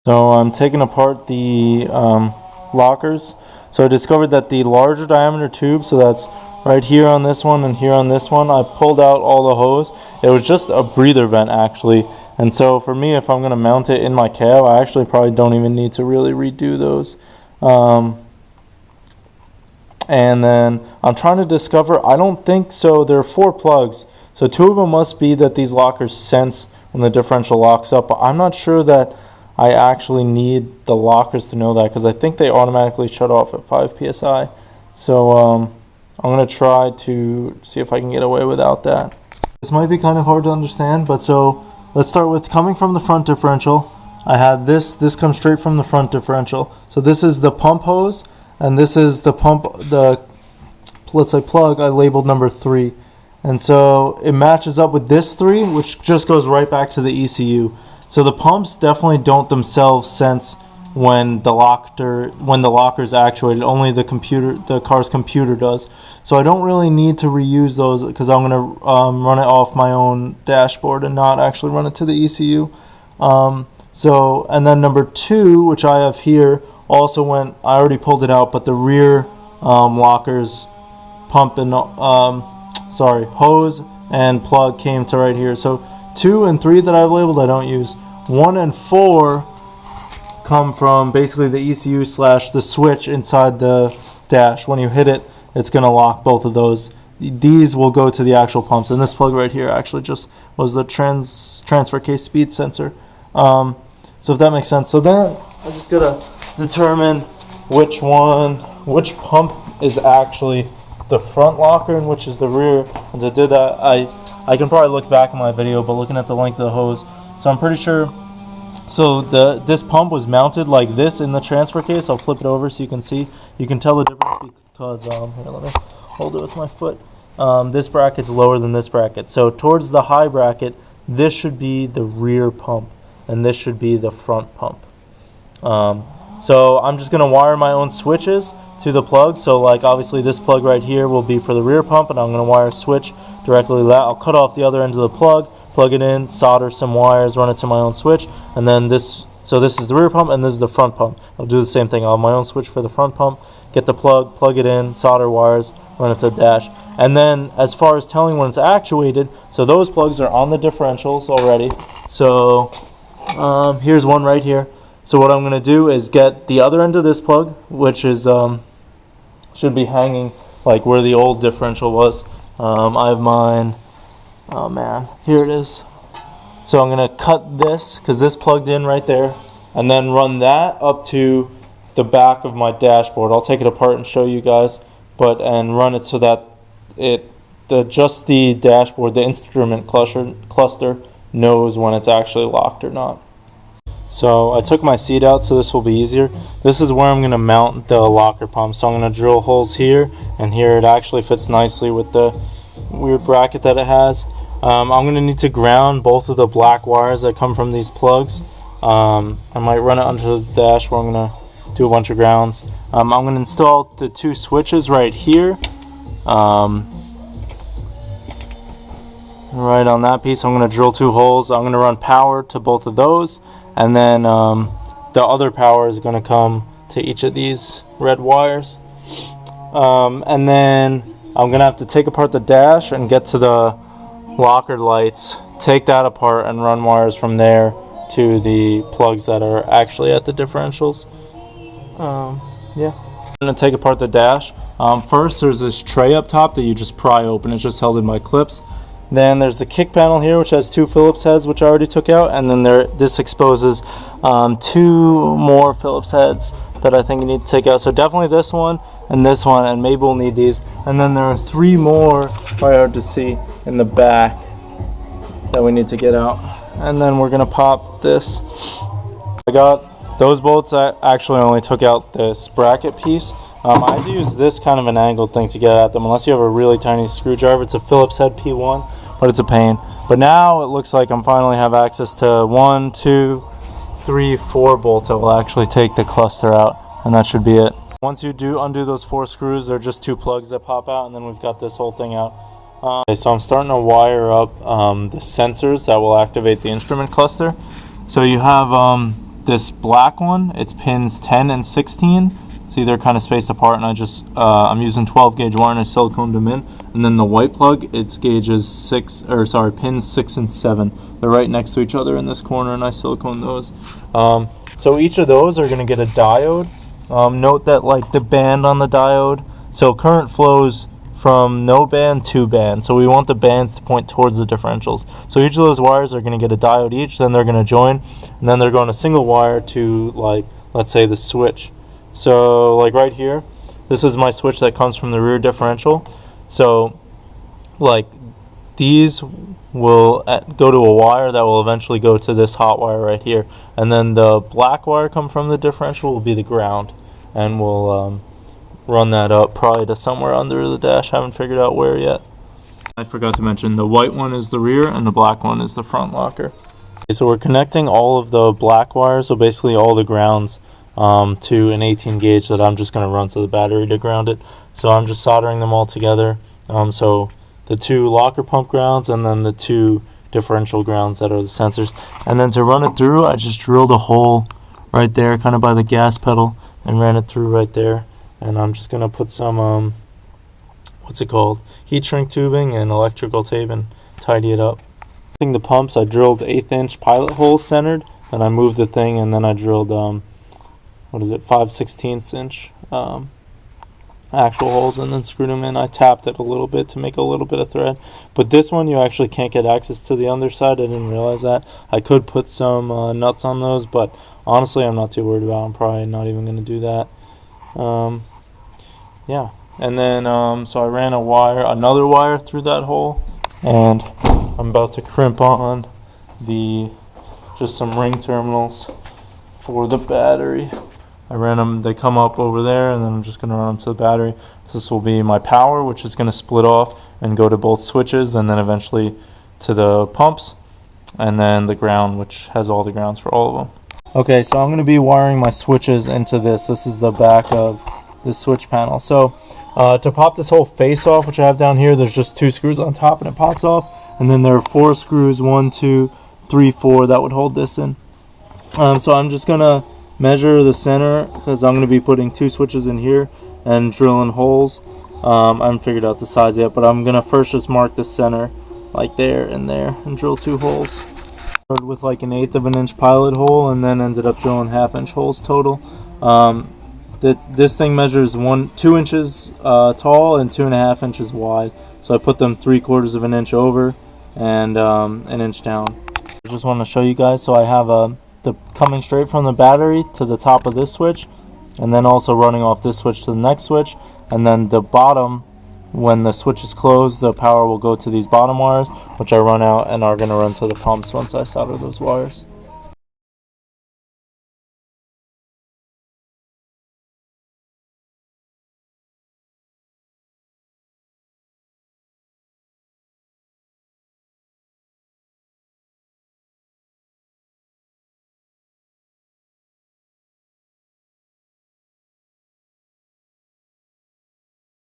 So I'm taking apart the lockers. So I discovered that the larger diameter tube, so that's right here on this one and here on this one, I pulled out all the hose. It was just a breather vent actually. And so for me, if I'm going to mount it in my cab, I actually probably don't even need to really redo those. And then I'm trying to discover, I don't think so, there are 4 plugs. So 2 of them must be that these lockers sense when the differential locks up, but I'm not sure that I actually need the lockers to know that, because I think they automatically shut off at 5 psi. So I'm going to try to see if I can get away without that. This might be kind of hard to understand, but so let's start with coming from the front differential. I had this comes straight from the front differential. So this is the pump hose, and this is the pump, the, let's say, plug I labeled number 3. And so it matches up with this 3, which just goes right back to the ECU. So the pumps definitely don't themselves sense when the locker's actuated. Only the car's computer does. So I don't really need to reuse those, because I'm going to run it off my own dashboard and not actually run it to the ECU. And then number 2, which I have here, also went, I already pulled it out, but the rear locker's pump and hose and plug came to right here. So 2 and 3 that I've labeled I don't use. 1 and 4 come from basically the ECU / the switch inside the dash. When you hit it, it's going to lock both of those. These will go to the actual pumps, and this plug right here actually just was the transfer case speed sensor. So if that makes sense. So then I just gotta determine which pump is actually the front locker and which is the rear. And to do that, I can probably look back in my video, but looking at the length of the hose, so I'm pretty sure. So this pump was mounted like this in the transfer case. I'll flip it over so you can see. You can tell the difference because here, let me hold it with my foot. This bracket's lower than this bracket. So towards the high bracket, this should be the rear pump, and this should be the front pump. So I'm just gonna wire my own switches to the plug. So like obviously this plug right here will be for the rear pump, and I'm gonna wire a switch directly to that. I'll cut off the other end of the plug, plug it in, solder some wires, run it to my own switch, and then this is the rear pump and this is the front pump. I'll do the same thing. I'll have my own switch for the front pump, get the plug it in, solder wires, run it to the dash. And then as far as telling when it's actuated, so those plugs are on the differentials already. So here's one right here. So what I'm going to do is get the other end of this plug, which is should be hanging like where the old differential was. I have mine, oh man, here it is. So I'm going to cut this, because this plugged in right there, and then run that up to the back of my dashboard. I'll take it apart and show you guys, and run it so that just the dashboard, the instrument cluster knows when it's actually locked or not. So I took my seat out, so this will be easier. This is where I'm going to mount the locker pump. So I'm going to drill holes here and here. It actually fits nicely with the weird bracket that it has. I'm going to need to ground both of the black wires that come from these plugs. I might run it under the dash where I'm going to do a bunch of grounds. I'm going to install the 2 switches right here. Right on that piece, I'm going to drill 2 holes. I'm going to run power to both of those. And then the other power is going to come to each of these red wires. And then I'm going to have to take apart the dash and get to the locker lights, take that apart and run wires from there to the plugs that are actually at the differentials. Yeah. I'm going to take apart the dash. First, there's this tray up top that you just pry open. It's just held in by clips. Then there's the kick panel here, which has 2 Phillips heads, which I already took out, and then this exposes 2 more Phillips heads that I think you need to take out. So definitely this one, and maybe we'll need these. And then there are 3 more, probably hard to see, in the back that we need to get out. And then we're gonna pop this. I got those bolts. I actually only took out this bracket piece. I had to use this kind of an angled thing to get at them, unless you have a really tiny screwdriver. It's a Phillips head P1, but it's a pain. But now it looks like I'm finally have access to 1, 2, 3, 4 bolts that will actually take the cluster out, and that should be it. Once you do undo those 4 screws, they're just 2 plugs that pop out, and then we've got this whole thing out. Okay, so I'm starting to wire up the sensors that will activate the instrument cluster. So you have this black one, it's pins 10 and 16. See, they're kind of spaced apart, and I'm using 12 gauge wire and I siliconed them in. And then the white plug, it's gauges pins 6 and 7. They're right next to each other in this corner, and I siliconed those. So each of those are going to get a diode. Note that like the band on the diode, so current flows from no band to band, so we want the bands to point towards the differentials. So each of those wires are going to get a diode each, then they're going to join, and then they're going a single wire to, like, let's say the switch. So like right here, this is my switch that comes from the rear differential. So like these will go to a wire that will eventually go to this hot wire right here, and then the black wire come from the differential will be the ground, and we'll run that up probably to somewhere under the dash. Haven't figured out where yet. I forgot to mention the white one is the rear and the black one is the front locker. Okay, so we're connecting all of the black wires, so basically all the grounds, to an 18 gauge that I'm just going to run to the battery to ground it. So I'm just soldering them all together. So the 2 locker pump grounds and then the 2 differential grounds that are the sensors. And then to run it through, I just drilled a hole right there kind of by the gas pedal and ran it through right there. And I'm just going to put some, heat shrink tubing and electrical tape and tidy it up. The pumps, I drilled 1/8 inch pilot holes centered, and I moved the thing, and then I drilled, 5/16 inch actual holes, and then screwed them in. I tapped it a little bit to make a little bit of thread. But this one, you actually can't get access to the underside. I didn't realize that. I could put some nuts on those, but honestly, I'm not too worried about it. I'm probably not even going to do that. Yeah, and then so I ran another wire through that hole, and I'm about to crimp on just some ring terminals for the battery. I ran them, they come up over there, and then I'm just going to run them to the battery. This will be my power, which is going to split off and go to both switches, and then eventually to the pumps, and then the ground, which has all the grounds for all of them. Okay, so I'm going to be wiring my switches into this. This is the back of this switch panel. So to pop this whole face off, which I have down here, there's just 2 screws on top and it pops off, and then there are 4 screws, 1, 2, 3, 4, that would hold this in. So I'm just going to measure the center, because I'm going to be putting 2 switches in here and drilling holes. I haven't figured out the size yet, but I'm going to first just mark the center like there and there and drill 2 holes. Started with like 1/8 of an inch pilot hole, and then ended up drilling 1/2 inch holes total. This thing measures 2 inches tall and 2.5 inches wide, so I put them 3/4 of an inch over and 1 inch down. I just want to show you guys, so I have coming straight from the battery to the top of this switch, and then also running off this switch to the next switch, and then the bottom, when the switch is closed, the power will go to these bottom wires, which I run out and are going to run to the pumps once I solder those wires.